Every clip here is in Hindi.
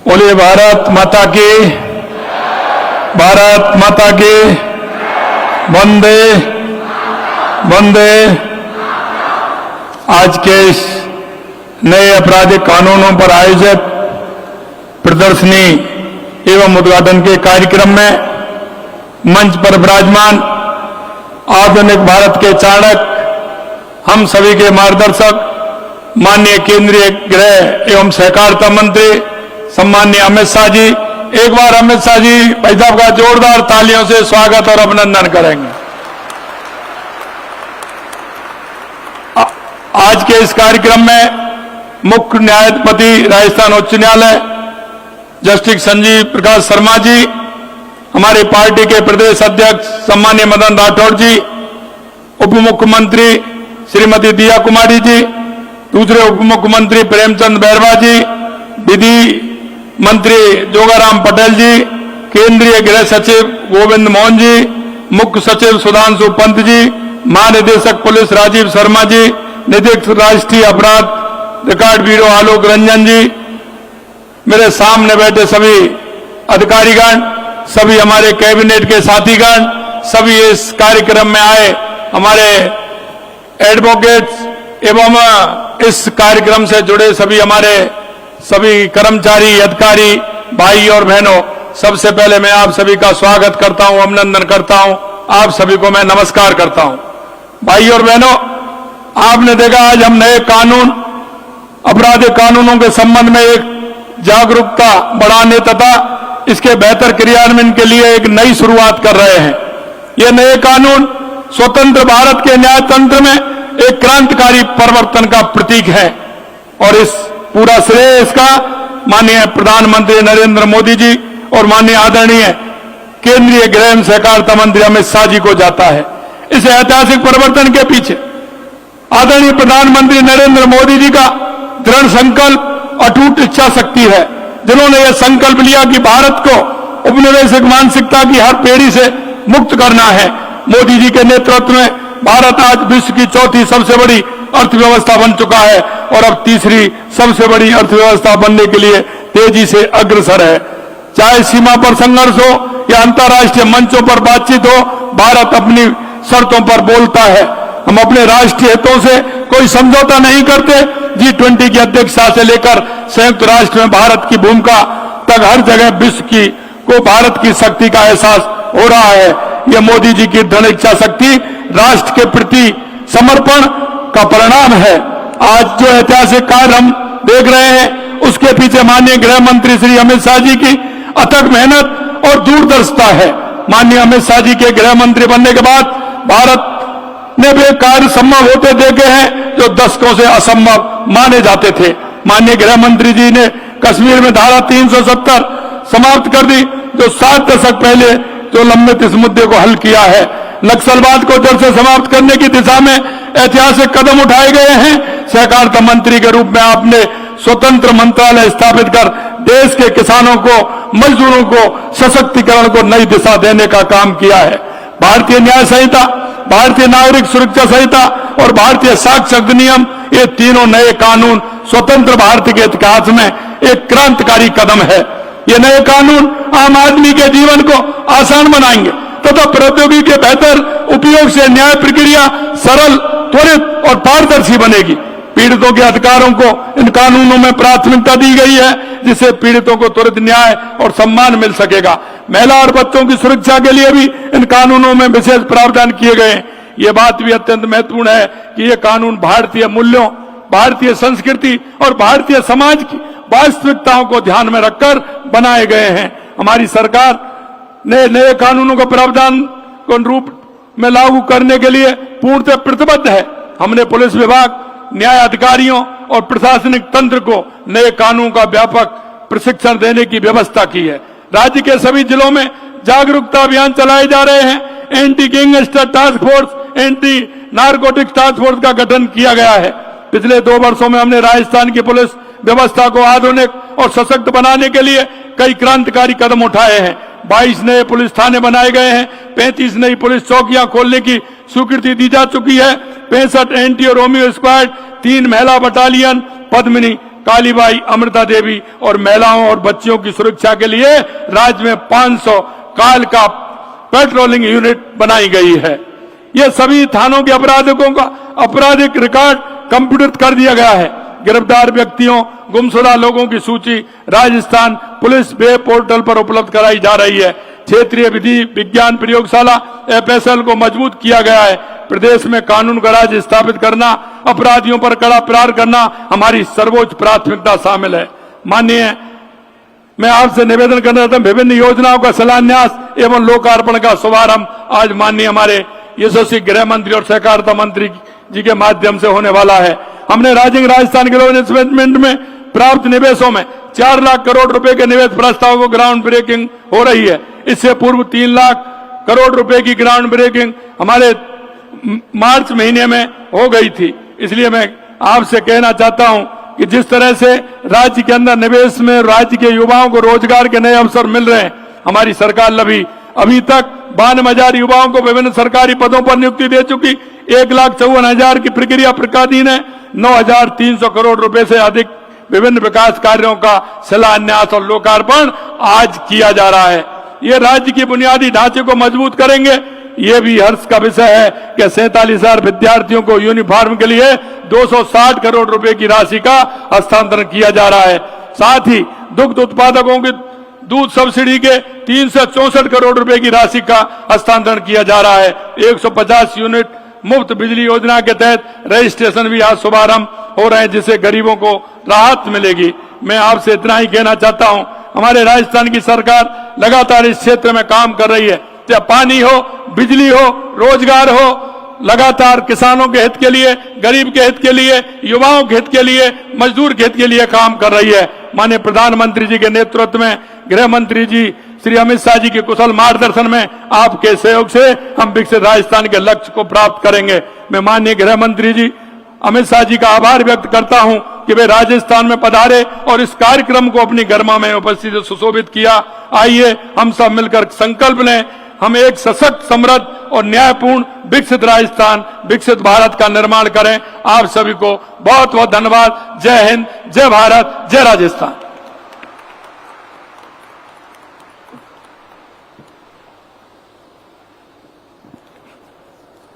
बोलिए भारत माता की, भारत माता की, वंदे वंदे। आज के इस नए आपराधिक कानूनों पर आयोजित प्रदर्शनी एवं उद्घाटन के कार्यक्रम में मंच पर विराजमान आधुनिक भारत के चाणक्य, हम सभी के मार्गदर्शक, माननीय केंद्रीय गृह एवं सहकारिता मंत्री सम्माननीय अमित शाह जी, एक बार अमित शाह जी भाई साहब का जोरदार तालियों से स्वागत और अभिनंदन करेंगे। आज के इस कार्यक्रम में मुख्य न्यायाधिपति राजस्थान उच्च न्यायालय जस्टिस संजीव प्रकाश शर्मा जी, हमारी पार्टी के प्रदेश अध्यक्ष सम्माननीय मदन राठौड़ जी, उप मुख्यमंत्री श्रीमती दिया कुमारी जी, दूसरे उप मुख्यमंत्री प्रेमचंद बैरवा जी, विधि मंत्री जोगाराम पटेल जी, केंद्रीय गृह सचिव गोविंद मोहन जी, मुख्य सचिव सुधांशु पंत जी, महानिदेशक पुलिस राजीव शर्मा जी, निदेशक राष्ट्रीय अपराध रिकॉर्ड ब्यूरो आलोक रंजन जी, मेरे सामने बैठे सभी अधिकारीगण, सभी हमारे कैबिनेट के साथीगण, सभी इस कार्यक्रम में आए हमारे एडवोकेट्स एवं इस कार्यक्रम से जुड़े सभी कर्मचारी, अधिकारी, भाई और बहनों, सबसे पहले मैं आप सभी का स्वागत करता हूं, अभिनंदन करता हूं, आप सभी को मैं नमस्कार करता हूं। भाई और बहनों, आपने देखा आज हम नए कानून, आपराधिक कानूनों के संबंध में एक जागरूकता बढ़ाने तथा इसके बेहतर क्रियान्वयन के लिए एक नई शुरुआत कर रहे हैं। ये नए कानून स्वतंत्र भारत के न्यायतंत्र में एक क्रांतिकारी परिवर्तन का प्रतीक है और इस पूरा श्रेय इसका माननीय प्रधानमंत्री नरेंद्र मोदी जी और माननीय आदरणीय केंद्रीय गृह एवं सहकारिता मंत्री अमित शाह जी को जाता है। इस ऐतिहासिक परिवर्तन के पीछे आदरणीय प्रधानमंत्री नरेंद्र मोदी जी का दृढ़ संकल्प, अटूट इच्छा शक्ति है, जिन्होंने यह संकल्प लिया कि भारत को उपनिवेशिक मानसिकता की हर पेड़ी से मुक्त करना है। मोदी जी के नेतृत्व में भारत आज विश्व की चौथी सबसे बड़ी अर्थव्यवस्था बन चुका है और अब तीसरी सबसे बड़ी अर्थव्यवस्था बनने के लिए तेजी से अग्रसर है। चाहे सीमा पर संघर्ष हो या अंतर्राष्ट्रीय मंचों पर बातचीत हो, भारत अपनी शर्तों पर बोलता है। हम अपने राष्ट्रीय हितों से कोई समझौता नहीं करते। G20 की अध्यक्षता से लेकर संयुक्त राष्ट्र में भारत की भूमिका तक हर जगह विश्व को भारत की शक्ति का एहसास हो रहा है। यह मोदी जी की दृढ़ इच्छा शक्ति, राष्ट्र के प्रति समर्पण का परिणाम है। आज जो ऐतिहासिक कार्य हम देख रहे हैं, उसके पीछे माननीय गृह मंत्री श्री अमित शाह जी की अथक मेहनत और दूरदर्शिता है। माननीय अमित शाह जी के गृह मंत्री बनने के बाद भारत ने वे कार्य संभव होते देखे हैं जो दशकों से असंभव माने जाते थे। माननीय गृह मंत्री जी ने कश्मीर में धारा 370 समाप्त कर दी, जो 7 दशक पहले जो लंबित इस मुद्दे को हल किया है। नक्सलवाद को जड़ से समाप्त करने की दिशा में ऐतिहासिक कदम उठाए गए हैं। सहकारिता मंत्री के रूप में आपने स्वतंत्र मंत्रालय स्थापित कर देश के किसानों को, मजदूरों को, सशक्तिकरण को नई दिशा देने का काम किया है। भारतीय न्याय संहिता, भारतीय नागरिक सुरक्षा संहिता और भारतीय साक्ष्य अधिनियम, ये तीनों नए कानून स्वतंत्र भारत के इतिहास में एक क्रांतिकारी कदम है। ये नए कानून आम आदमी के जीवन को आसान बनाएंगे तथा प्रौद्योगिकी के बेहतर उपयोग से न्याय प्रक्रिया सरल, त्वरित और पारदर्शी बनेगी। पीड़ितों के अधिकारों को इन कानूनों में प्राथमिकता दी गई है, जिससे पीड़ितों को त्वरित न्याय और सम्मान मिल सकेगा। महिला और बच्चों की सुरक्षा के लिए भी इन कानूनों में विशेष प्रावधान किए गए हैं। ये बात भी अत्यंत महत्वपूर्ण है कि ये कानून भारतीय मूल्यों, भारतीय संस्कृति और भारतीय समाज की वास्तविकताओं को ध्यान में रखकर बनाए गए हैं। हमारी सरकार नए कानूनों का प्रावधान को रूप में लागू करने के लिए पूर्णतः प्रतिबद्ध है। हमने पुलिस विभाग, न्याय अधिकारियों और प्रशासनिक तंत्र को नए कानून का व्यापक प्रशिक्षण देने की व्यवस्था की है। राज्य के सभी जिलों में जागरूकता अभियान चलाए जा रहे हैं। Anti gangster task force, anti narcotics task force का गठन किया गया है। पिछले 2 वर्षों में हमने राजस्थान की पुलिस व्यवस्था को आधुनिक और सशक्त बनाने के लिए कई क्रांतिकारी कदम उठाए हैं। 22 नए पुलिस थाने बनाए गए हैं। 35 नई पुलिस चौकियां खोलने की स्वीकृति दी जा चुकी है। 65 एंटी और रोमियो स्क्वाड, 3 महिला बटालियन, पद्मिनी कालीबाई, अमृता देवी और महिलाओं और बच्चियों की सुरक्षा के लिए राज्य में 500 काल का पेट्रोलिंग यूनिट बनाई गई है। ये सभी थानों के अपराधियों का आपराधिक रिकॉर्ड कंप्यूटर कर दिया गया है। गिरफ्तार व्यक्तियों, गुमशुदा लोगों की सूची राजस्थान पुलिस वेब पोर्टल पर उपलब्ध कराई जा रही है। क्षेत्रीय विधि विज्ञान प्रयोगशाला FSL को मजबूत किया गया है। प्रदेश में कानून का राज स्थापित करना, अपराधियों पर कड़ा प्रहार करना हमारी सर्वोच्च प्राथमिकता शामिल है। माननीय, मैं आपसे निवेदन करना चाहता हूं, विभिन्न योजनाओं का शिलान्यास एवं लोकार्पण का शुभारंभ आज माननीय हमारे यशस्वी गृह मंत्री और सहकारिता मंत्री जी के माध्यम से होने वाला है। हमने राजस्थान ग्लोबल इन्वेस्टमेंट में प्राप्त निवेशों में 4 लाख करोड़ रुपए के निवेश प्रस्ताव को ग्राउंड ब्रेकिंग हो रही है। इससे पूर्व 3 लाख करोड़ रुपए की ग्राउंड ब्रेकिंग हमारे मार्च महीने में हो गई थी। इसलिए मैं आपसे कहना चाहता हूं कि जिस तरह से राज्य के अंदर निवेश में राज्य के युवाओं को रोजगार के नए अवसर मिल रहे हैं, हमारी सरकार अभी तक 52,000 युवाओं को विभिन्न सरकारी पदों पर नियुक्ति दे चुकी। 1,54,000 की प्रक्रिया प्रकाधीन है। 9,300 करोड़ रुपए से अधिक विभिन्न विकास कार्यों का शिलान्यास और लोकार्पण आज किया जा रहा है। ये राज्य की बुनियादी ढांचे को मजबूत करेंगे। ये भी हर्ष का विषय है कि 47,000 विद्यार्थियों को यूनिफॉर्म के लिए 260 करोड़ रुपए की राशि का हस्तांतरण किया जा रहा है। साथ ही दुग्ध उत्पादकों की दूध सब्सिडी के 364 करोड़ रुपए की राशि का हस्तांतरण किया जा रहा है। 150 यूनिट मुफ्त बिजली योजना के तहत रजिस्ट्रेशन भी आज शुभारंभ हो रहे हैं, जिससे गरीबों को राहत मिलेगी। मैं आपसे इतना ही कहना चाहता हूं, हमारे राजस्थान की सरकार लगातार इस क्षेत्र में काम कर रही है। चाहे पानी हो, बिजली हो, रोजगार हो, लगातार किसानों के हित के लिए, गरीब के हित के लिए, युवाओं के हित के लिए, मजदूर के हित के लिए काम कर रही है। माननीय प्रधानमंत्री जी के नेतृत्व में गृह मंत्री जी श्री अमित शाह जी के कुशल मार्गदर्शन में आपके सहयोग से हम विकसित राजस्थान के लक्ष्य को प्राप्त करेंगे। मैं माननीय गृह मंत्री जी अमित शाह जी का आभार व्यक्त करता हूं कि वे राजस्थान में पधारे और इस कार्यक्रम को अपनी गरिमा में उपस्थित सुशोभित किया। आइए हम सब मिलकर संकल्प लें, हम एक सशक्त, समृद्ध और न्यायपूर्ण विकसित राजस्थान, विकसित भारत का निर्माण करें। आप सभी को बहुत बहुत धन्यवाद। जय हिंद, जय भारत, जय राजस्थान।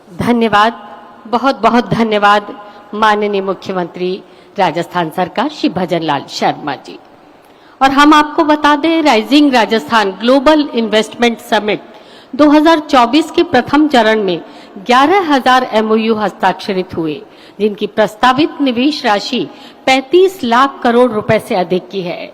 धन्यवाद, बहुत बहुत धन्यवाद माननीय मुख्यमंत्री राजस्थान सरकार श्री भजन लाल शर्मा जी। और हम आपको बता दें, rising Rajasthan global investment summit 2024 के प्रथम चरण में 11,000 MOU हस्ताक्षरित हुए, जिनकी प्रस्तावित निवेश राशि 35 लाख करोड़ रुपए से अधिक की है।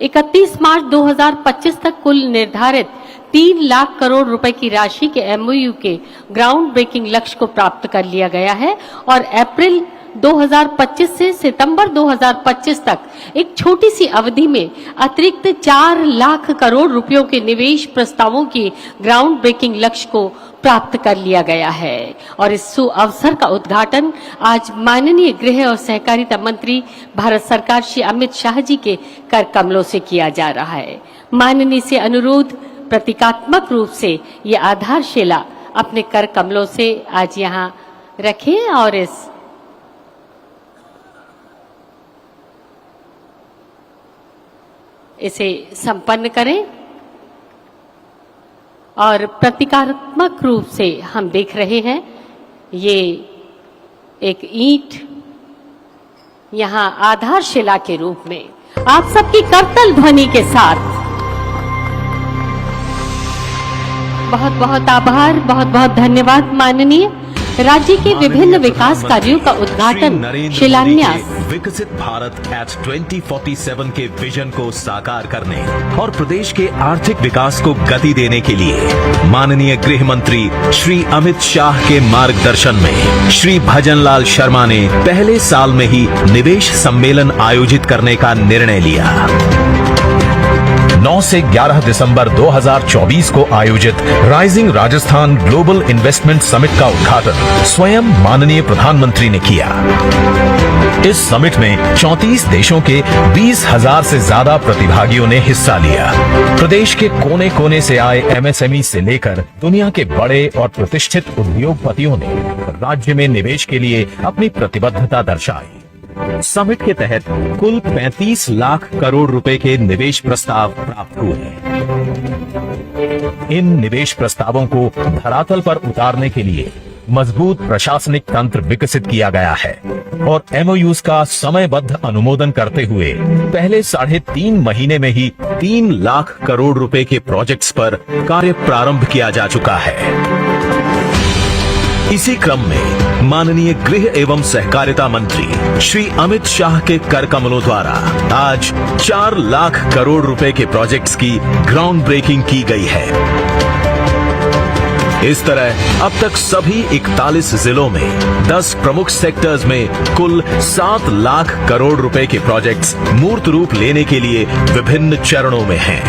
31 मार्च 2025 तक कुल निर्धारित 3 लाख करोड़ रुपए की राशि के MOU के ग्राउंड ब्रेकिंग लक्ष्य को प्राप्त कर लिया गया है और अप्रैल 2025 से सितंबर 2025 तक एक छोटी सी अवधि में अतिरिक्त 4 लाख करोड़ रुपयों के निवेश प्रस्तावों की ग्राउंड ब्रेकिंग लक्ष्य को प्राप्त कर लिया गया है। और इस अवसर का उद्घाटन आज माननीय गृह और सहकारिता मंत्री भारत सरकार श्री अमित शाह जी के कर कमलों से किया जा रहा है। माननीय से अनुरोध, प्रतीकात्मक रूप से ये आधारशिला अपने कर कमलों से आज यहाँ रखें और इसे संपन्न करें। और प्रतीकात्मक रूप से हम देख रहे हैं, ये एक ईंट यहाँ आधारशिला के रूप में आप सबकी करतल ध्वनि के साथ बहुत बहुत आभार, बहुत बहुत धन्यवाद। माननीय राज्य के विभिन्न विकास कार्यों का उद्घाटन, शिलान्यास। विकसित भारत एट 2047 के विजन को साकार करने और प्रदेश के आर्थिक विकास को गति देने के लिए माननीय गृह मंत्री श्री अमित शाह के मार्गदर्शन में श्री भजन लाल शर्मा ने पहले साल में ही निवेश सम्मेलन आयोजित करने का निर्णय लिया। 9 से 11 दिसंबर 2024 को आयोजित rising Rajasthan global investment summit का उद्घाटन स्वयं माननीय प्रधानमंत्री ने किया। इस समिट में 34 देशों के 20,000 से ज्यादा प्रतिभागियों ने हिस्सा लिया। प्रदेश के कोने कोने से आए MSME से लेकर दुनिया के बड़े और प्रतिष्ठित उद्योगपतियों ने राज्य में निवेश के लिए अपनी प्रतिबद्धता दर्शाई। समिट के तहत कुल 35 लाख करोड़ रुपए के निवेश प्रस्ताव प्राप्त हुए। इन निवेश प्रस्तावों को धरातल पर उतारने के लिए मजबूत प्रशासनिक तंत्र विकसित किया गया है और एमओयूज का समयबद्ध अनुमोदन करते हुए पहले 3.5 महीने में ही 3 लाख करोड़ रुपए के प्रोजेक्ट्स पर कार्य प्रारंभ किया जा चुका है। इसी क्रम में माननीय गृह एवं सहकारिता मंत्री श्री अमित शाह के कर कमलों द्वारा आज 4 लाख करोड़ रुपए के प्रोजेक्ट्स की ग्राउंड ब्रेकिंग की गई है। इस तरह अब तक सभी 41 जिलों में 10 प्रमुख सेक्टर्स में कुल 7 लाख करोड़ रुपए के प्रोजेक्ट्स मूर्त रूप लेने के लिए विभिन्न चरणों में हैं।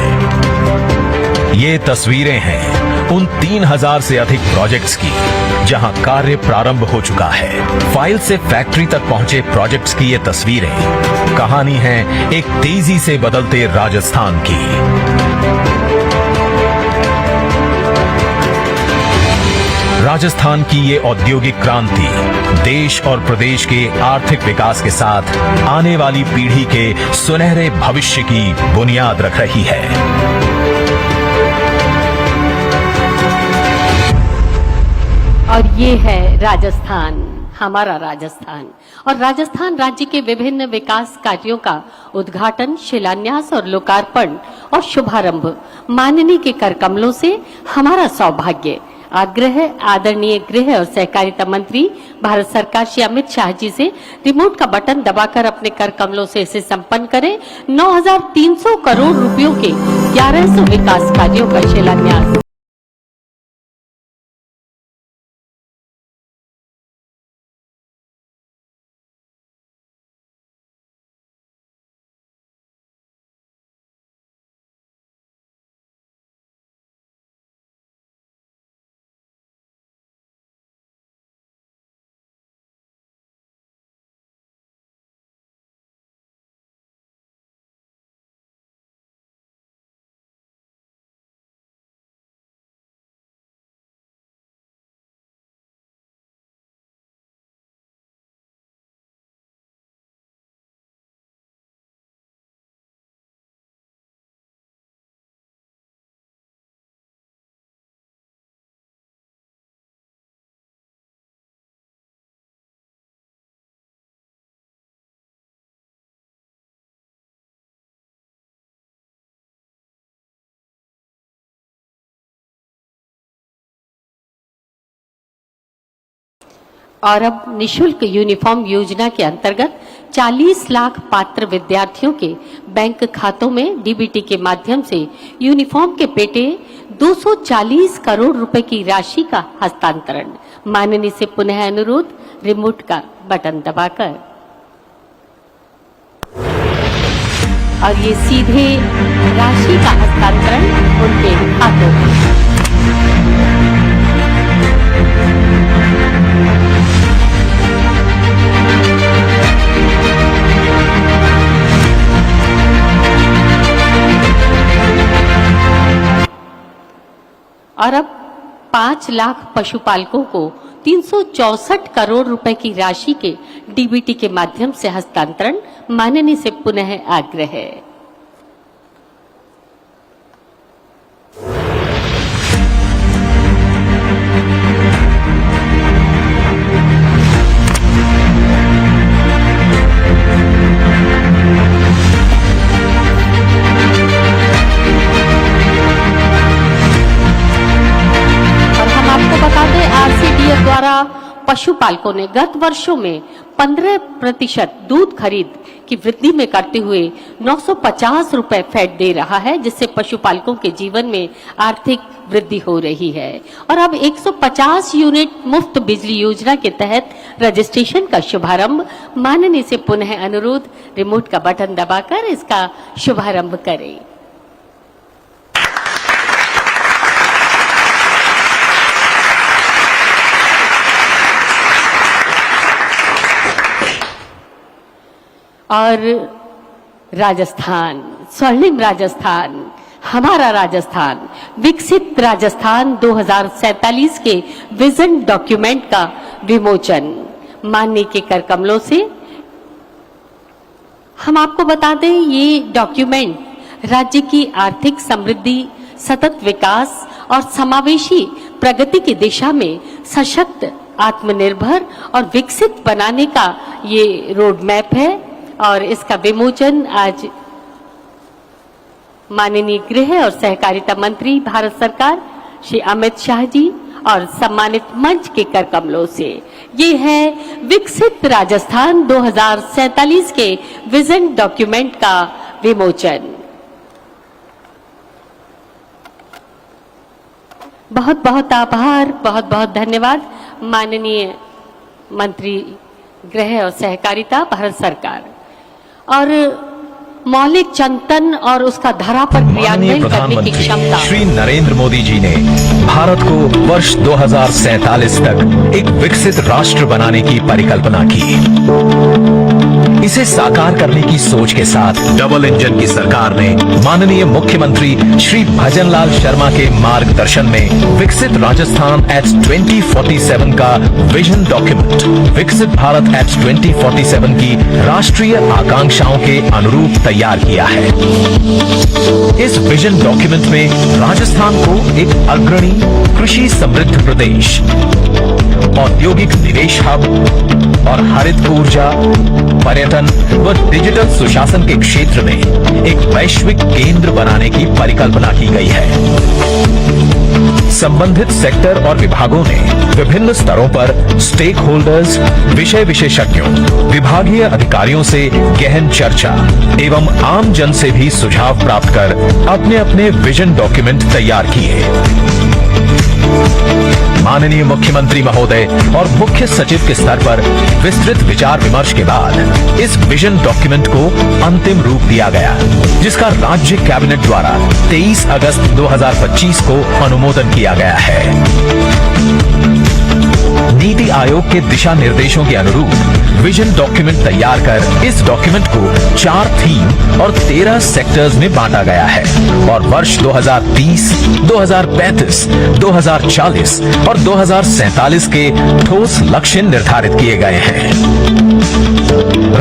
ये तस्वीरें हैं उन 3000 से अधिक प्रोजेक्ट्स की जहां कार्य प्रारंभ हो चुका है। फाइल से फैक्ट्री तक पहुंचे प्रोजेक्ट्स की ये तस्वीरें कहानी है एक तेजी से बदलते राजस्थान की। राजस्थान की ये औद्योगिक क्रांति देश और प्रदेश के आर्थिक विकास के साथ आने वाली पीढ़ी के सुनहरे भविष्य की बुनियाद रख रही है। और ये है राजस्थान, हमारा राजस्थान। और राजस्थान राज्य के विभिन्न विकास कार्यों का उद्घाटन, शिलान्यास और लोकार्पण और शुभारंभ माननीय के कर कमलों से हमारा सौभाग्य। आग्रह आदरणीय गृह और सहकारिता मंत्री भारत सरकार श्री अमित शाह जी से रिमोट का बटन दबाकर अपने कर कमलों से इसे संपन्न करें। 9,300 करोड़ रुपयों के 1100 विकास कार्यों का शिलान्यास। और अब निशुल्क यूनिफॉर्म योजना के अंतर्गत 40 लाख पात्र विद्यार्थियों के बैंक खातों में डीबीटी के माध्यम से यूनिफॉर्म के पेटे 240 करोड़ रुपए की राशि का हस्तांतरण। माननीय से पुनः अनुरोध रिमोट का बटन दबाकर। और ये सीधे राशि का हस्तांतरण उनके खातों में। और अब 5 लाख पशुपालकों को 364 करोड़ रुपए की राशि के डीबीटी के माध्यम से हस्तांतरण। माननीय से पुनः आग्रह है। द्वारा पशुपालकों ने गत वर्षों में 15% दूध खरीद की वृद्धि में करते हुए 950 रुपए फैट दे रहा है, जिससे पशुपालकों के जीवन में आर्थिक वृद्धि हो रही है। और अब 150 यूनिट मुफ्त बिजली योजना के तहत रजिस्ट्रेशन का शुभारंभ। माननीय से पुनः अनुरोध रिमोट का बटन दबाकर इसका शुभारंभ करें। और राजस्थान, स्वर्णिम राजस्थान, हमारा राजस्थान, विकसित राजस्थान 2047 के विजन डॉक्यूमेंट का विमोचन। माननीय के कर कमलों से हम आपको बता दें ये डॉक्यूमेंट राज्य की आर्थिक समृद्धि, सतत विकास और समावेशी प्रगति की दिशा में सशक्त, आत्मनिर्भर और विकसित बनाने का ये रोड मैप है और इसका विमोचन आज माननीय गृह और सहकारिता मंत्री भारत सरकार श्री अमित शाह जी और सम्मानित मंच के कर कमलों से ये है विकसित राजस्थान 2047 के विजन डॉक्यूमेंट का विमोचन। बहुत बहुत आभार, बहुत बहुत धन्यवाद माननीय मंत्री गृह और सहकारिता भारत सरकार। और मौलिक चिंतन और उसका धरा पर माननीय क्रियान्वयन करने की प्रधानमंत्री क्षमता श्री नरेंद्र मोदी जी ने भारत को वर्ष 2047 तक एक विकसित राष्ट्र बनाने की परिकल्पना की। इसे साकार करने की सोच के साथ डबल इंजन की सरकार ने माननीय मुख्यमंत्री श्री भजनलाल शर्मा के मार्गदर्शन में विकसित राजस्थान एट 2047 का विजन डॉक्यूमेंट, विकसित भारत एट 2047 की राष्ट्रीय आकांक्षाओं के अनुरूप तैयार किया है। इस विजन डॉक्यूमेंट में राजस्थान को एक अग्रणी कृषि समृद्ध प्रदेश, औद्योगिक निवेश हब और हरित ऊर्जा, पर्यटन व डिजिटल सुशासन के क्षेत्र में एक वैश्विक केंद्र बनाने की परिकल्पना की गई है। संबंधित सेक्टर और विभागों ने विभिन्न स्तरों पर स्टेक होल्डर्स, विषय विशेषज्ञों, विभागीय अधिकारियों से गहन चर्चा एवं आम जन से भी सुझाव प्राप्त कर अपने अपने विजन डॉक्यूमेंट तैयार किए। माननीय मुख्यमंत्री महोदय और मुख्य सचिव के स्तर पर विस्तृत विचार विमर्श के बाद इस विजन डॉक्यूमेंट को अंतिम रूप दिया गया, जिसका राज्य कैबिनेट द्वारा 23 अगस्त 2025 को अनुमोदन किया गया है। नीति आयोग के दिशा निर्देशों के अनुरूप विजन डॉक्यूमेंट तैयार कर इस डॉक्यूमेंट को 4 थीम और 13 सेक्टर्स में बांटा गया है और वर्ष 2030, 2035, 2040 और 2047 के ठोस लक्ष्य निर्धारित किए गए हैं।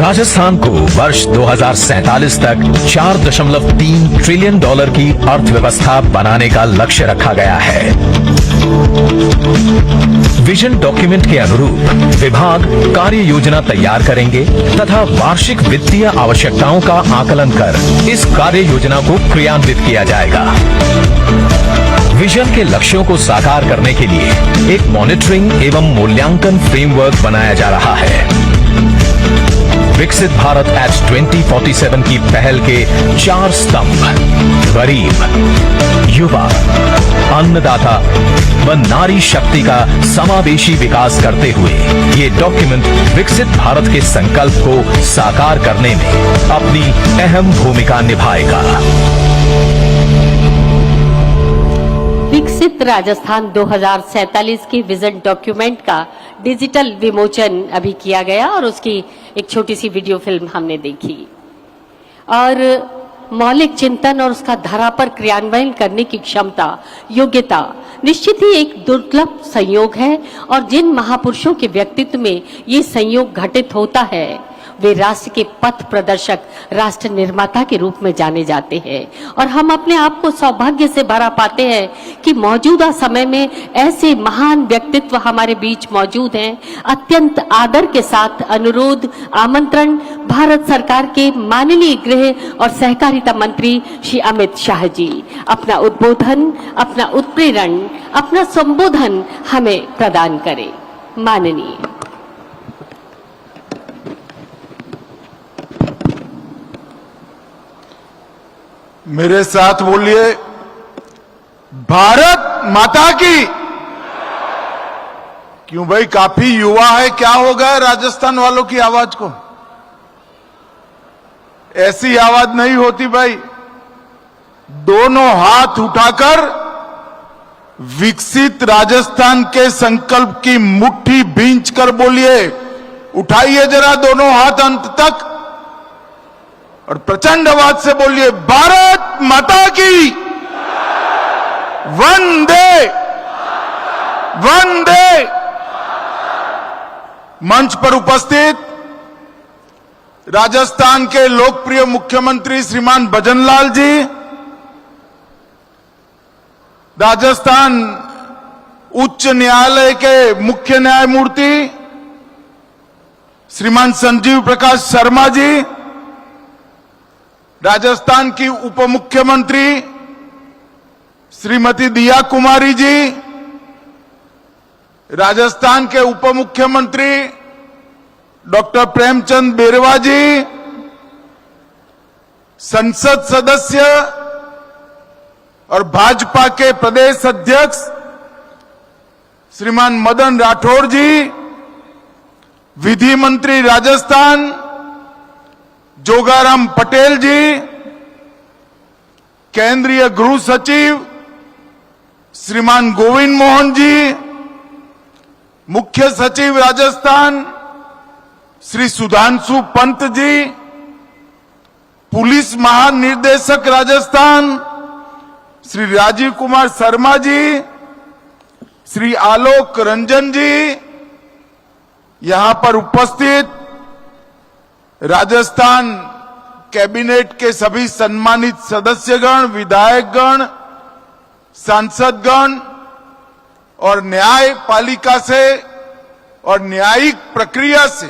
राजस्थान को वर्ष 2047 तक 4.3 ट्रिलियन डॉलर की अर्थव्यवस्था बनाने का लक्ष्य रखा गया है। विजन डॉक्यूमेंट के अनुरूप विभाग कार्य योजना तैयार करेंगे तथा वार्षिक वित्तीय आवश्यकताओं का आकलन कर इस कार्य योजना को क्रियान्वित किया जाएगा। विजन के लक्ष्यों को साकार करने के लिए एक मॉनिटरिंग एवं मूल्यांकन फ्रेमवर्क बनाया जा रहा है। विकसित भारत एट 2047 की पहल के 4 स्तंभ गरीब, युवा, अन्नदाता व नारी शक्ति का समावेशी विकास करते हुए ये डॉक्यूमेंट विकसित भारत के संकल्प को साकार करने में अपनी अहम भूमिका निभाएगा। विकसित राजस्थान 2047 के विजन डॉक्यूमेंट का डिजिटल विमोचन अभी किया गया और उसकी एक छोटी सी वीडियो फिल्म हमने देखी। और मौलिक चिंतन और उसका धरा पर क्रियान्वयन करने की क्षमता, योग्यता निश्चित ही एक दुर्लभ संयोग है और जिन महापुरुषों के व्यक्तित्व में ये संयोग घटित होता है वे राष्ट्र के पथ प्रदर्शक, राष्ट्र निर्माता के रूप में जाने जाते हैं। और हम अपने आप को सौभाग्य से भरा पाते हैं कि मौजूदा समय में ऐसे महान व्यक्तित्व हमारे बीच मौजूद हैं। अत्यंत आदर के साथ अनुरोध, आमंत्रण भारत सरकार के माननीय गृह और सहकारिता मंत्री श्री अमित शाह जी अपना उद्बोधन, अपना उत्प्रेरण, अपना संबोधन हमें प्रदान करें। माननीय मेरे साथ बोलिए, भारत माता की। क्यों भाई, काफी युवा है, क्या हो गया राजस्थान वालों की आवाज को? ऐसी आवाज नहीं होती भाई। दोनों हाथ उठाकर विकसित राजस्थान के संकल्प की मुट्ठी भींच कर बोलिए। उठाइए जरा दोनों हाथ अंत तक और प्रचंड आवाज से बोलिए, भारत माता की। वंदे वंदे। मंच पर उपस्थित राजस्थान के लोकप्रिय मुख्यमंत्री श्रीमान भजनलाल जी, राजस्थान उच्च न्यायालय के मुख्य न्यायमूर्ति श्रीमान संजीव प्रकाश शर्मा जी, राजस्थान की उप मुख्यमंत्री श्रीमती दिया कुमारी जी, राजस्थान के उप मुख्यमंत्री डॉक्टर प्रेमचंद बेरवा जी, संसद सदस्य और भाजपा के प्रदेश अध्यक्ष श्रीमान मदन राठौर जी, विधि मंत्री राजस्थान जोगाराम पटेल जी, केंद्रीय गृह सचिव श्रीमान गोविंद मोहन जी, मुख्य सचिव राजस्थान श्री सुधांशु पंत जी, पुलिस महानिदेशक राजस्थान श्री राजीव कुमार शर्मा जी, श्री आलोक रंजन जी, यहां पर उपस्थित राजस्थान कैबिनेट के सभी सम्मानित सदस्यगण, विधायकगण, सांसदगण और न्यायपालिका से और न्यायिक प्रक्रिया से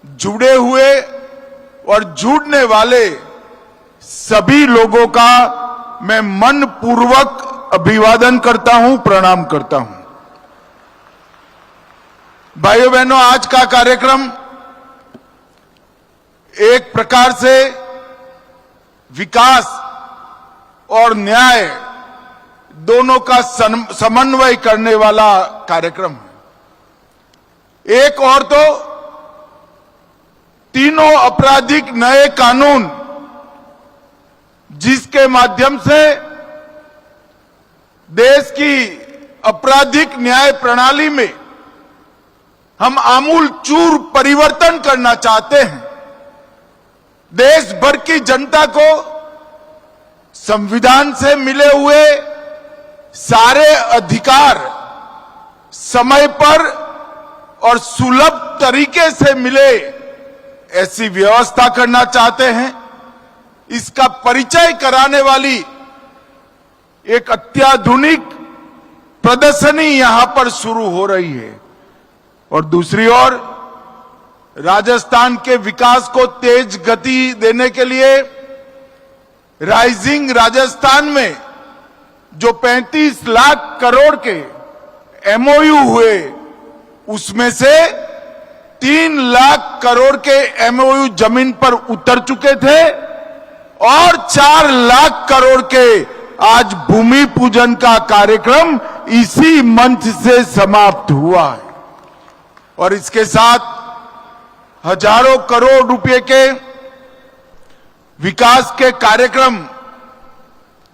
जुड़े हुए और जुड़ने वाले सभी लोगों का मैं मन पूर्वक अभिवादन करता हूं, प्रणाम करता हूं। भाइयों बहनों, आज का कार्यक्रम एक प्रकार से विकास और न्याय दोनों का समन्वय करने वाला कार्यक्रम है। एक और तो तीनों आपराधिक नए कानून जिसके माध्यम से देश की आपराधिक न्याय प्रणाली में हम आमूल चूर परिवर्तन करना चाहते हैं। देश भर की जनता को संविधान से मिले हुए सारे अधिकार समय पर और सुलभ तरीके से मिले ऐसी व्यवस्था करना चाहते हैं। इसका परिचय कराने वाली एक अत्याधुनिक प्रदर्शनी यहां पर शुरू हो रही है और दूसरी ओर राजस्थान के विकास को तेज गति देने के लिए राइजिंग राजस्थान में जो 35 लाख करोड़ के एमओयू हुए उसमें से 3 लाख करोड़ के एमओयू जमीन पर उतर चुके थे और 4 लाख करोड़ के आज भूमि पूजन का कार्यक्रम इसी मंच से समाप्त हुआ है और इसके साथ हजारों करोड़ रुपए के विकास के कार्यक्रम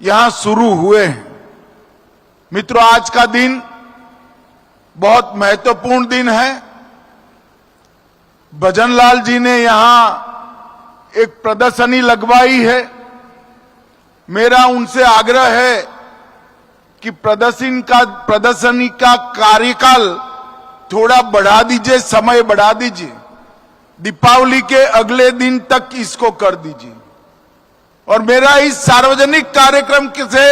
यहां शुरू हुए हैं। मित्रों, आज का दिन बहुत महत्वपूर्ण दिन है। भजनलाल जी ने यहां एक प्रदर्शनी लगवाई है। मेरा उनसे आग्रह है कि प्रदर्शनी का कार्यकाल थोड़ा बढ़ा दीजिए, समय बढ़ा दीजिए, दीपावली के अगले दिन तक इसको कर दीजिए। और मेरा इस सार्वजनिक कार्यक्रम से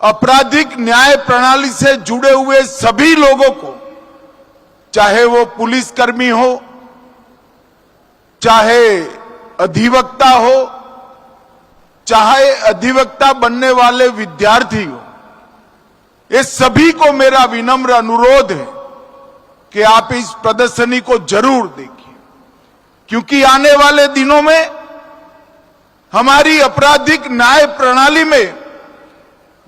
आपराधिक न्याय प्रणाली से जुड़े हुए सभी लोगों को, चाहे वो पुलिसकर्मी हो, चाहे अधिवक्ता हो, चाहे अधिवक्ता बनने वाले विद्यार्थी हो, ये सभी को मेरा विनम्र अनुरोध है कि आप इस प्रदर्शनी को जरूर देखिए, क्योंकि आने वाले दिनों में हमारी आपराधिक न्याय प्रणाली में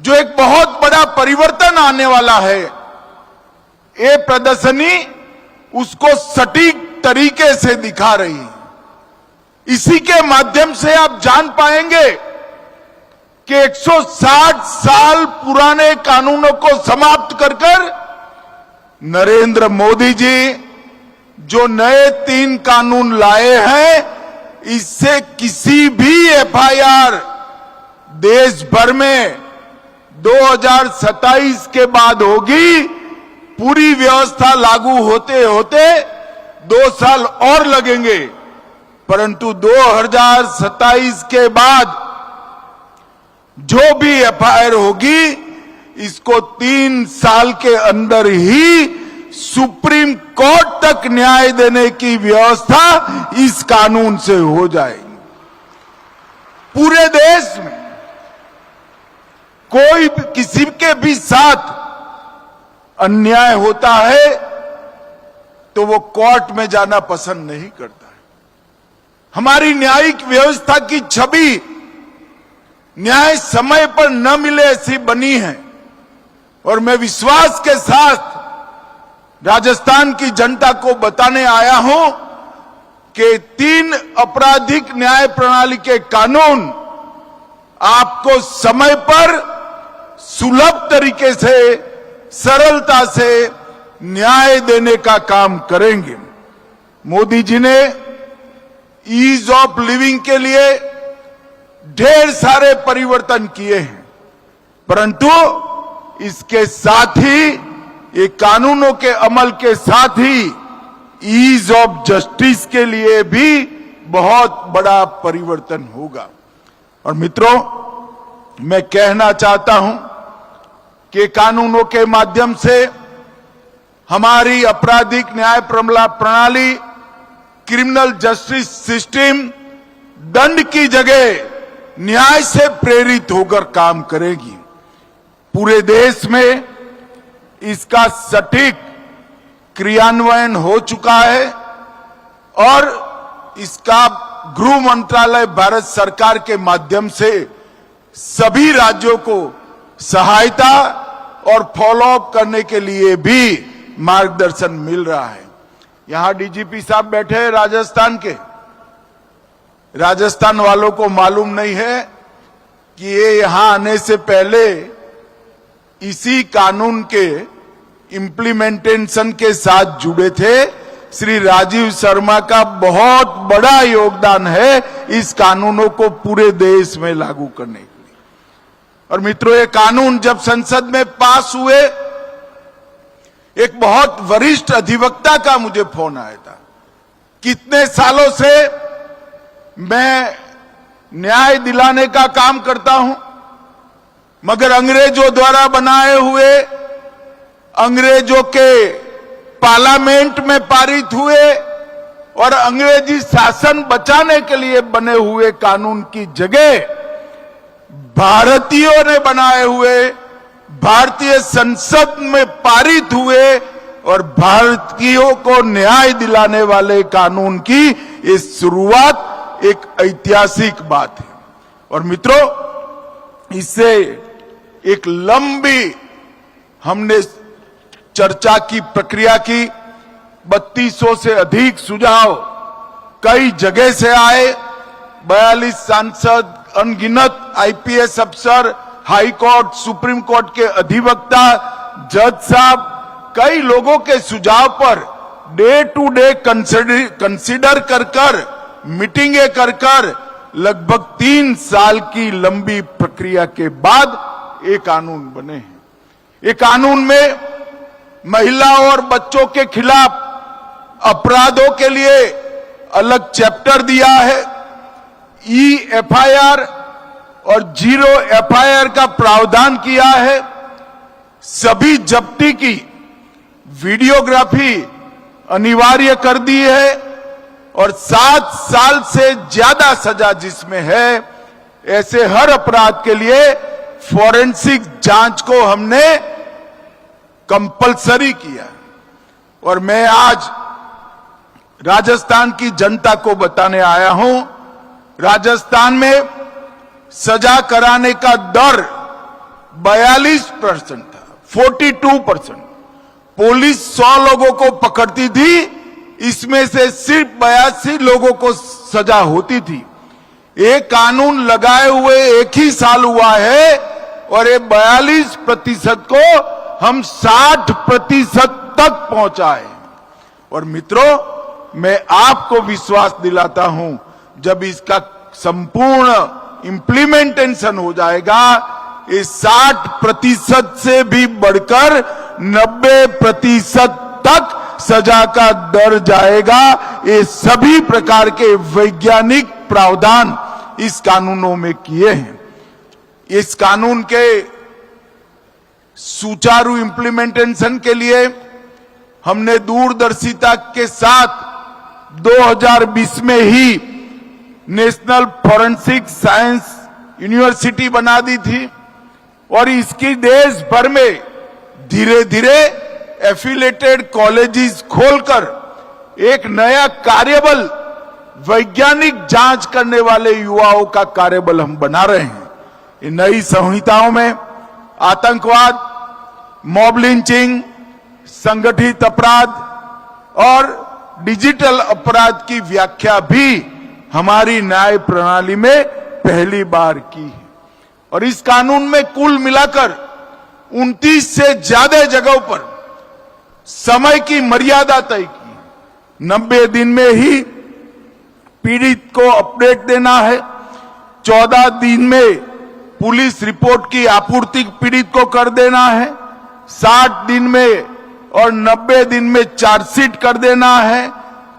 जो एक बहुत बड़ा परिवर्तन आने वाला है, ये प्रदर्शनी उसको सटीक तरीके से दिखा रही है। इसी के माध्यम से आप जान पाएंगे कि 160 साल पुराने कानूनों को समाप्त कर नरेंद्र मोदी जी जो नए 3 कानून लाए हैं, इससे किसी भी एफआईआर देश भर में 2027 के बाद होगी। पूरी व्यवस्था लागू होते होते 2 साल और लगेंगे, परंतु 2027 के बाद जो भी एफआईआर होगी इसको 3 साल के अंदर ही सुप्रीम कोर्ट तक न्याय देने की व्यवस्था इस कानून से हो जाएगी। पूरे देश में कोई किसी के भी साथ अन्याय होता है तो वो कोर्ट में जाना पसंद नहीं करता है। हमारी न्यायिक व्यवस्था की छवि न्याय समय पर न मिले ऐसी बनी है, और मैं विश्वास के साथ राजस्थान की जनता को बताने आया हूं कि 3 आपराधिक न्याय प्रणाली के कानून आपको समय पर सुलभ तरीके से, सरलता से न्याय देने का काम करेंगे। मोदी जी ने ईज ऑफ लिविंग के लिए ढेर सारे परिवर्तन किए हैं, परंतु इसके साथ ही ये कानूनों के अमल के साथ ही ईज ऑफ जस्टिस के लिए भी बहुत बड़ा परिवर्तन होगा। और मित्रों, मैं कहना चाहता हूं कि कानूनों के माध्यम से हमारी आपराधिक न्याय प्रणाली, क्रिमिनल जस्टिस सिस्टम दंड की जगह न्याय से प्रेरित होकर काम करेगी। पूरे देश में इसका सटीक क्रियान्वयन हो चुका है और इसका गृह मंत्रालय भारत सरकार के माध्यम से सभी राज्यों को सहायता और फॉलोअप करने के लिए भी मार्गदर्शन मिल रहा है। यहां डीजीपी साहब बैठे हैं राजस्थान के। राजस्थान वालों को मालूम नहीं है कि ये यहां आने से पहले इसी कानून के इम्प्लीमेंटेशन के साथ जुड़े थे। श्री राजीव शर्मा का बहुत बड़ा योगदान है इस कानूनों को पूरे देश में लागू करने के लिए। और मित्रों, ये कानून जब संसद में पास हुए, एक बहुत वरिष्ठ अधिवक्ता का मुझे फोन आया था। कितने सालों से मैं न्याय दिलाने का काम करता हूं, मगर अंग्रेजों द्वारा बनाए हुए, अंग्रेजों के पार्लियामेंट में पारित हुए और अंग्रेजी शासन बचाने के लिए बने हुए कानून की जगह भारतीयों ने बनाए हुए, भारतीय संसद में पारित हुए और भारतीयों को न्याय दिलाने वाले कानून की ये शुरुआत एक ऐतिहासिक बात है। और मित्रों, इससे एक लंबी हमने चर्चा की प्रक्रिया की। 3200 से अधिक सुझाव कई जगह से आए। 42 सांसद, अनगिनत आईपीएस अफसर, हाई कोर्ट, सुप्रीम कोर्ट के अधिवक्ता, जज साहब, कई लोगों के सुझाव per day to day consider कर मीटिंगें कर लगभग 3 साल की लंबी प्रक्रिया के बाद ये कानून बने हैं। ये कानून में महिला और बच्चों के खिलाफ अपराधों के लिए अलग चैप्टर दिया है। एफआईआर और 0 एफआईआर का प्रावधान किया है। सभी जब्ती की वीडियोग्राफी अनिवार्य कर दी है और 7 साल से ज्यादा सजा जिसमें है, ऐसे हर अपराध के लिए फॉरेंसिक जांच को हमने कंपलसरी किया। और मैं आज राजस्थान की जनता को बताने आया हूं, राजस्थान में सजा कराने का दर 42% था, 42%। पुलिस 100 लोगों को पकड़ती थी, इसमें से सिर्फ 82 लोगों को सजा होती थी। ये कानून लगाए हुए 1 ही साल हुआ है और ये 42% को हम 60% तक पहुंचाए। और मित्रों, मैं आपको विश्वास दिलाता हूं, जब इसका संपूर्ण इंप्लीमेंटेशन हो जाएगा, ये 60% से भी बढ़कर 90% तक सजा का दर जाएगा। ये सभी प्रकार के वैज्ञानिक प्रावधान इस कानूनों में किए हैं। इस कानून के सुचारू इंप्लीमेंटेशन के लिए हमने दूरदर्शिता के साथ 2020 में ही नेशनल फॉरेंसिक साइंस यूनिवर्सिटी बना दी थी और इसकी देश भर में धीरे धीरे एफिलेटेड कॉलेजेस खोलकर एक नया कार्यबल, वैज्ञानिक जांच करने वाले युवाओं का कार्यबल हम बना रहे हैं। इन नई संहिताओं में आतंकवाद, मॉब लिंचिंग, संगठित अपराध और डिजिटल अपराध की व्याख्या भी हमारी न्याय प्रणाली में पहली बार की है और इस कानून में कुल मिलाकर 29 से ज्यादा जगहों पर समय की मर्यादा तय की। 90 दिन में ही पीड़ित को अपडेट देना है, 14 दिन में पुलिस रिपोर्ट की आपूर्ति पीड़ित को कर देना है, 60 दिन में और 90 दिन में चार्जशीट कर देना है।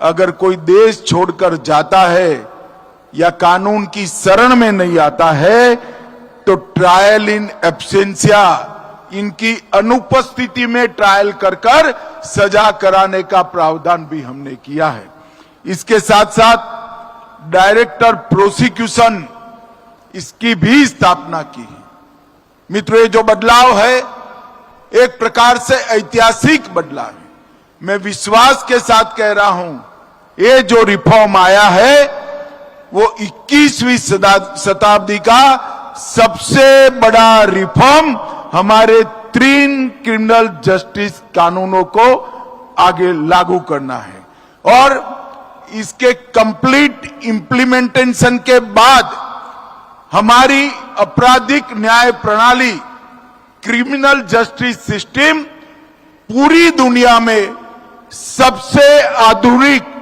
अगर कोई देश छोड़कर जाता है या कानून की शरण में नहीं आता है तो ट्रायल इन एब्सेंशिया, इनकी अनुपस्थिति में ट्रायल कर सजा कराने का प्रावधान भी हमने किया है। इसके साथ साथ डायरेक्टर प्रोसिक्यूशन, इसकी भी स्थापना की है। मित्रों, ये जो बदलाव है एक प्रकार से ऐतिहासिक बदलाव है। मैं विश्वास के साथ कह रहा हूं, ये जो रिफॉर्म आया है वो 21वीं शताब्दी का सबसे बड़ा रिफॉर्म हमारे 3 क्रिमिनल जस्टिस कानूनों को आगे लागू करना है और इसके कंप्लीट इंप्लीमेंटेशन के बाद हमारी आपराधिक न्याय प्रणाली, क्रिमिनल जस्टिस सिस्टम पूरी दुनिया में सबसे आधुनिक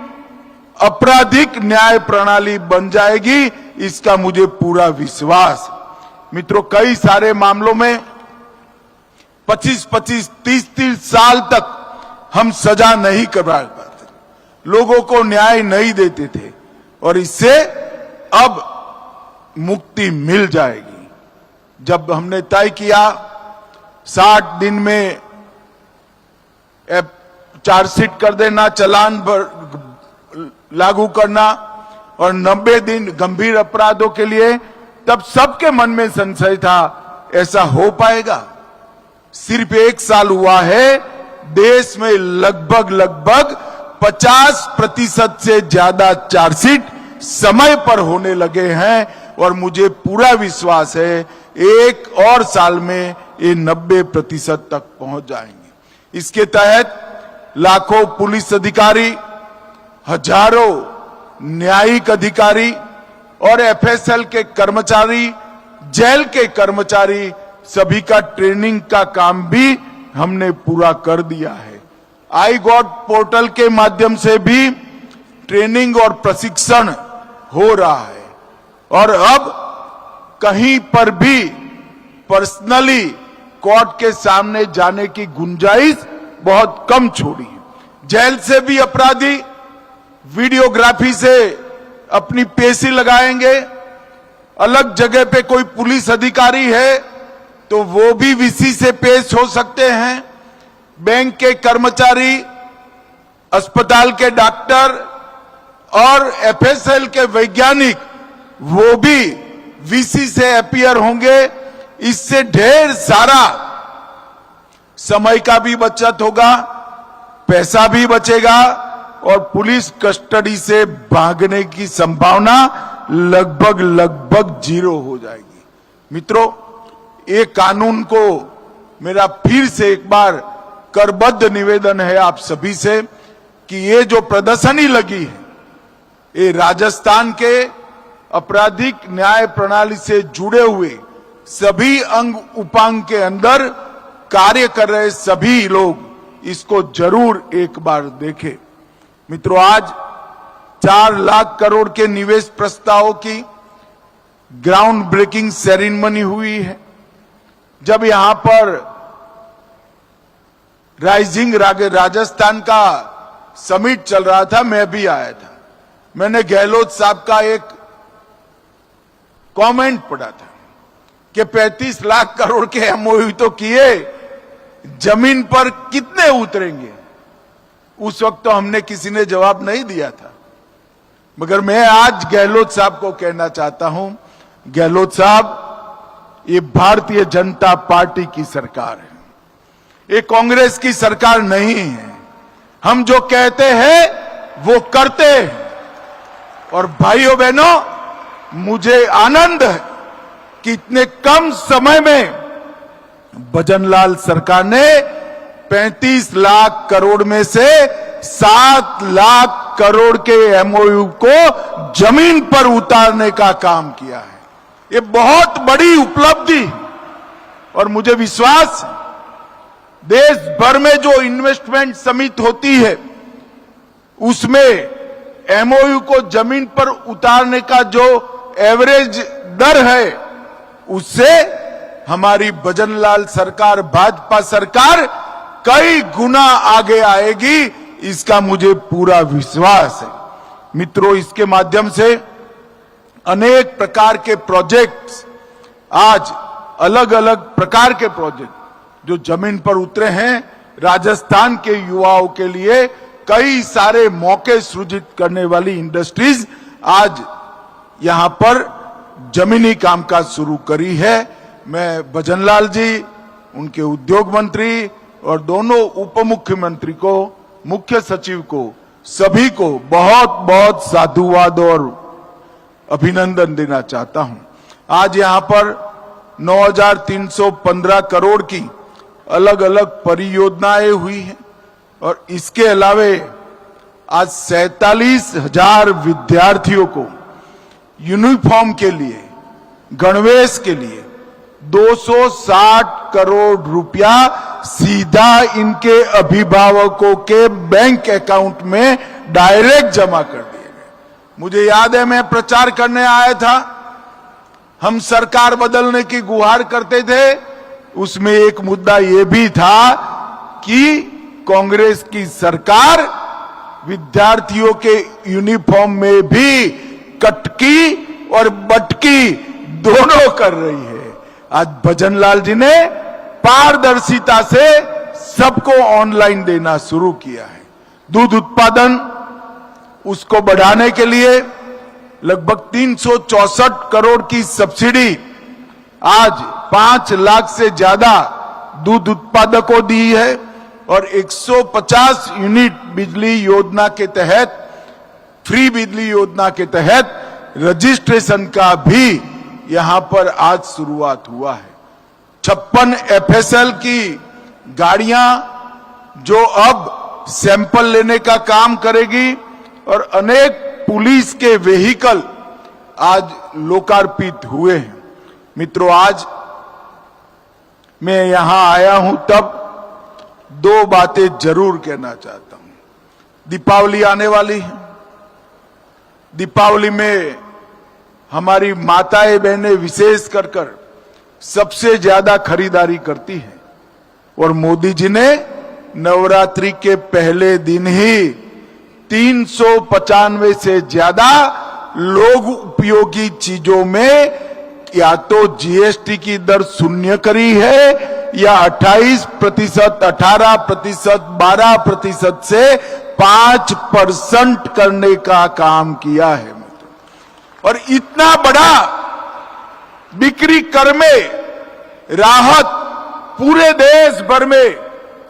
आपराधिक न्याय प्रणाली बन जाएगी, इसका मुझे पूरा विश्वास। मित्रों, कई सारे मामलों में 25-25, 30-30 साल तक हम सजा नहीं करवा पाते, लोगों को न्याय नहीं देते थे और इससे अब मुक्ति मिल जाएगी। जब हमने तय किया 60 दिन में चार्जशीट कर देना, चालान लागू करना और 90 दिन गंभीर अपराधों के लिए, तब सबके मन में संशय था ऐसा हो पाएगा। सिर्फ 1 साल हुआ है, देश में लगभग 50% से ज्यादा चार्जशीट समय पर होने लगे हैं और मुझे पूरा विश्वास है 1 और साल में ये 90% तक पहुंच जाएंगे। इसके तहत लाखों पुलिस अधिकारी, हजारों न्यायिक अधिकारी और एफएसएल के कर्मचारी, जेल के कर्मचारी, सभी का ट्रेनिंग का काम भी हमने पूरा कर दिया है। आई गॉट पोर्टल के माध्यम से भी ट्रेनिंग और प्रशिक्षण हो रहा है और अब कहीं पर भी पर्सनली कोर्ट के सामने जाने की गुंजाइश बहुत कम छोड़ी है। जेल से भी अपराधी वीडियोग्राफी से अपनी पेशी लगाएंगे। अलग जगह पे कोई पुलिस अधिकारी है तो वो भी वीसी से पेश हो सकते हैं। बैंक के कर्मचारी, अस्पताल के डॉक्टर और एफएसएल के वैज्ञानिक वो भी वीसी से अपीयर होंगे। इससे ढेर सारा समय का भी बचत होगा, पैसा भी बचेगा और पुलिस कस्टडी से भागने की संभावना लगभग 0 हो जाएगी। मित्रों, ये कानून को मेरा फिर से एक बार करबद्ध निवेदन है आप सभी से कि ये जो प्रदर्शनी लगी है, ये राजस्थान के आपराधिक न्याय प्रणाली से जुड़े हुए सभी अंग उपांग के अंदर कार्य कर रहे सभी लोग इसको जरूर एक बार देखें। मित्रों, आज 4 लाख करोड़ के निवेश प्रस्तावों की ग्राउंड ब्रेकिंग सेरेमनी हुई है। जब यहां पर राइजिंग राजस्थान का समिट चल रहा था, मैं भी आया था। मैंने गहलोत साहब का एक कमेंट पढ़ा था कि 35 लाख करोड़ के एमओयू तो किए, जमीन पर कितने उतरेंगे। उस वक्त तो हमने किसी ने जवाब नहीं दिया था, मगर मैं आज गहलोत साहब को कहना चाहता हूं, गहलोत साहब, ये भारतीय जनता पार्टी की सरकार है, ये कांग्रेस की सरकार नहीं है। हम जो कहते हैं वो करते हैं। और भाइयों बहनों, मुझे आनंद है कि इतने कम समय में भजनलाल सरकार ने 35 लाख करोड़ में से 7 लाख करोड़ के एमओयू को जमीन पर उतारने का काम किया है। ये बहुत बड़ी उपलब्धि है और मुझे विश्वास है देश भर में जो इन्वेस्टमेंट समिट होती है उसमें एमओयू को जमीन पर उतारने का जो एवरेज दर है उससे हमारी भजनलाल सरकार, भाजपा सरकार कई गुना आगे आएगी, इसका मुझे पूरा विश्वास है। मित्रों, इसके माध्यम से अनेक प्रकार के प्रोजेक्ट्स, आज अलग अलग प्रकार के प्रोजेक्ट जो जमीन पर उतरे हैं, राजस्थान के युवाओं के लिए कई सारे मौके सृजित करने वाली इंडस्ट्रीज आज यहां पर जमीनी कामकाज शुरू करी है। मैं भजनलाल जी, उनके उद्योग मंत्री और दोनों उप मुख्यमंत्री को, मुख्य सचिव को, सभी को बहुत बहुत साधुवाद और अभिनंदन देना चाहता हूं। आज यहां पर 9,315 करोड़ की अलग अलग परियोजनाएं हुई हैं और इसके अलावे आज 47,000 विद्यार्थियों को यूनिफॉर्म के लिए, गणवेश के लिए 260 करोड़ रुपया सीधा इनके अभिभावकों के बैंक अकाउंट में डायरेक्ट जमा कर दिए गए। मुझे याद है, मैं प्रचार करने आया था, हम सरकार बदलने की गुहार करते थे, उसमें एक मुद्दा यह भी था कि कांग्रेस की सरकार विद्यार्थियों के यूनिफॉर्म में भी कटकी और बटकी दोनों कर रही है। आज भजनलाल जी ने पारदर्शिता से सबको ऑनलाइन देना शुरू किया है। दूध उत्पादन, उसको बढ़ाने के लिए लगभग 364 करोड़ की सब्सिडी आज 5 लाख से ज्यादा दूध उत्पादकों दी है और 150 यूनिट बिजली योजना के तहत, फ्री बिजली योजना के तहत रजिस्ट्रेशन का भी यहां पर आज शुरुआत हुआ है। 56 एफएसएल की गाड़ियां जो अब सैंपल लेने का काम करेगी और अनेक पुलिस के व्हीकल आज लोकार्पित हुए हैं। मित्रों, आज मैं यहां आया हूं तब 2 बातें जरूर कहना चाहता हूं। दीपावली आने वाली है। दीपावली में हमारी माताएं बहनें विशेष कर सबसे ज्यादा खरीदारी करती हैं और मोदी जी ने नवरात्रि के पहले दिन ही 395 से ज्यादा लोग उपयोगी चीजों में या तो जीएसटी की दर शून्य करी है या 28%, 18%, 12% से 5% करने का काम किया है। और इतना बड़ा बिक्री कर में राहत पूरे देश भर में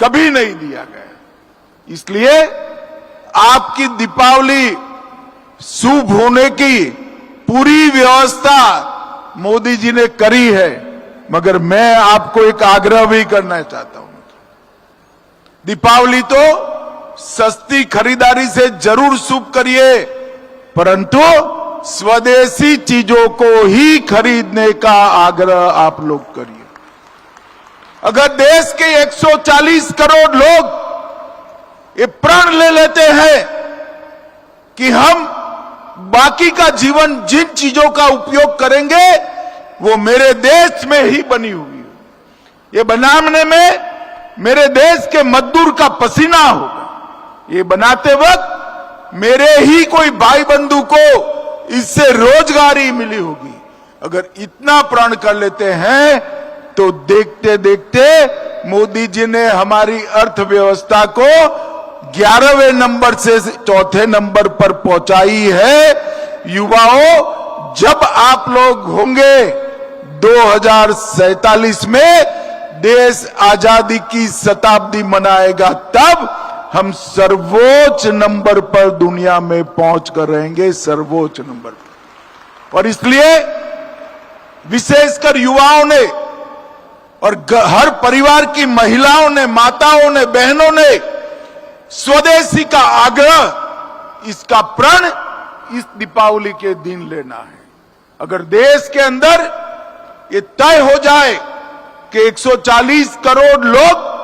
कभी नहीं दिया गया। इसलिए आपकी दीपावली शुभ होने की पूरी व्यवस्था मोदी जी ने करी है, मगर मैं आपको एक आग्रह भी करना चाहता हूं। दीपावली तो सस्ती खरीदारी से जरूर शुभ करिए, परंतु स्वदेशी चीजों को ही खरीदने का आग्रह आप लोग करिए। अगर देश के 140 करोड़ लोग ये प्रण ले लेते हैं कि हम बाकी का जीवन जिन चीजों का उपयोग करेंगे वो मेरे देश में ही बनी हुई है, ये बनाने में मेरे देश के मजदूर का पसीना होगा। ये बनाते वक्त मेरे ही कोई भाई बंधु को इससे रोजगारी मिली होगी। अगर इतना प्रण कर लेते हैं तो देखते देखते मोदी जी ने हमारी अर्थव्यवस्था को 11वें नंबर से 4थे नंबर पर पहुंचाई है। युवाओं, जब आप लोग होंगे 2047 में देश आजादी की शताब्दी मनाएगा, तब हम सर्वोच्च नंबर पर दुनिया में पहुंच कर रहेंगे, सर्वोच्च नंबर पर। और इसलिए विशेषकर युवाओं ने और हर परिवार की महिलाओं ने, माताओं ने, बहनों ने स्वदेशी का आग्रह, इसका प्रण इस दीपावली के दिन लेना है। अगर देश के अंदर ये तय हो जाए कि 140 करोड़ लोग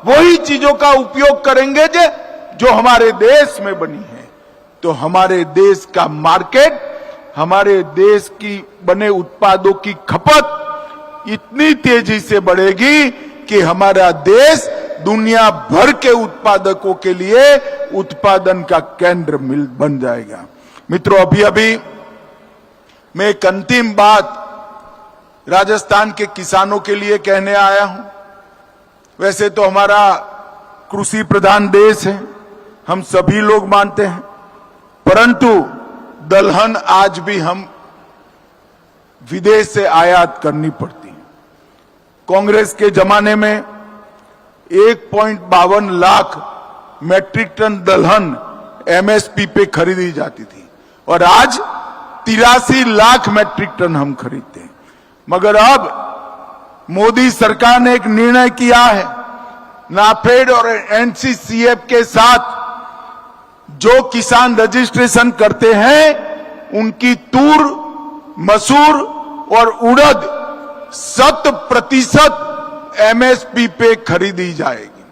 वही चीजों का उपयोग करेंगे जो हमारे देश में बनी है, तो हमारे देश का मार्केट, हमारे देश की बने उत्पादों की खपत इतनी तेजी से बढ़ेगी कि हमारा देश दुनिया भर के उत्पादकों के लिए उत्पादन का केंद्र बन जाएगा। मित्रों, अभी अभी मैं एक अंतिम बात राजस्थान के किसानों के लिए कहने आया हूं। वैसे तो हमारा कृषि प्रधान देश है, हम सभी लोग मानते हैं, परंतु दलहन आज भी हम विदेश से आयात करनी पड़ती है। कांग्रेस के जमाने में 1.52 लाख मैट्रिक टन दलहन एमएसपी पे खरीदी जाती थी और आज 83 लाख मैट्रिक टन हम खरीदते हैं। मगर अब मोदी सरकार ने एक निर्णय किया है, नाफेड और एनसीसीएफ के साथ जो किसान रजिस्ट्रेशन करते हैं उनकी तूर, मसूर और उड़द 100% एमएसपी पे खरीदी जाएगी।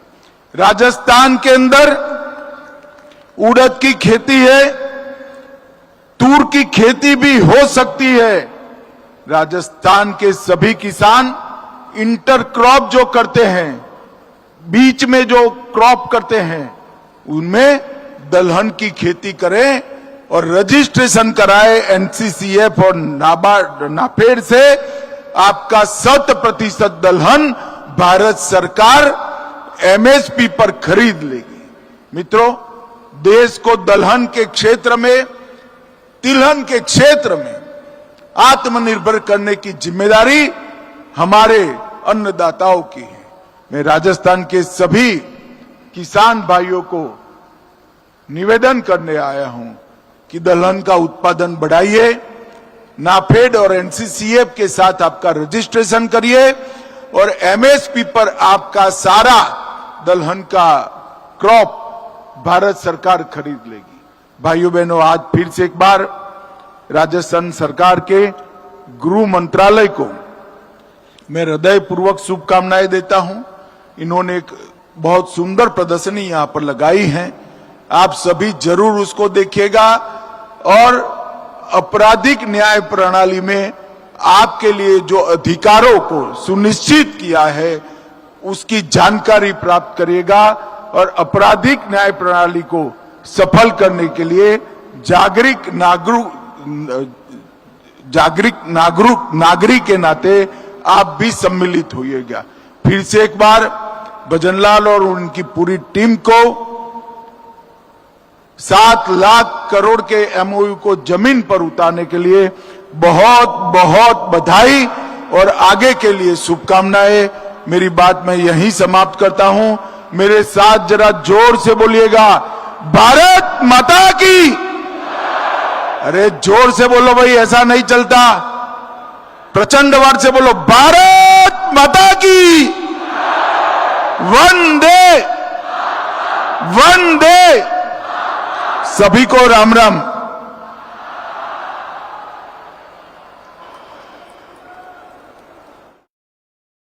राजस्थान के अंदर उड़द की खेती है, तूर की खेती भी हो सकती है। राजस्थान के सभी किसान इंटर क्रॉप जो करते हैं, बीच में जो क्रॉप करते हैं, उनमें दलहन की खेती करें और रजिस्ट्रेशन कराए एनसीसीएफ और नाफेड से। आपका 100% दलहन भारत सरकार एमएसपी पर खरीद लेगी। मित्रों, देश को दलहन के क्षेत्र में, तिलहन के क्षेत्र में आत्मनिर्भर करने की जिम्मेदारी हमारे अन्नदाताओं की है। मैं राजस्थान के सभी किसान भाइयों को निवेदन करने आया हूं कि दलहन का उत्पादन बढ़ाइए, नाफेड और एनसीसीएफ के साथ आपका रजिस्ट्रेशन करिए और एमएसपी पर आपका सारा दलहन का क्रॉप भारत सरकार खरीद लेगी। भाइयों बहनों, आज फिर से एक बार राजस्थान सरकार के गृह मंत्रालय को मैं हृदयपूर्वक शुभकामनाएं देता हूं। इन्होंने एक बहुत सुंदर प्रदर्शनी यहां पर लगाई है, आप सभी जरूर उसको देखिएगा और आपराधिक न्याय प्रणाली में आपके लिए जो अधिकारों को सुनिश्चित किया है उसकी जानकारी प्राप्त करिएगा और आपराधिक न्याय प्रणाली को सफल करने के लिए नागरिक के नाते आप भी सम्मिलित होइएगा। फिर से एक बार भजनलाल और उनकी पूरी टीम को 7 लाख करोड़ के एमओयू को जमीन पर उतारने के लिए बहुत बहुत बधाई और आगे के लिए शुभकामनाएं। मेरी बात मैं यहीं समाप्त करता हूं। मेरे साथ जरा जोर से बोलिएगा, भारत माता की। अरे जोर से बोलो भाई, ऐसा नहीं चलता। प्रचंड वार से बोलो, भारत माता की। वंदे वंदे। सभी को राम राम।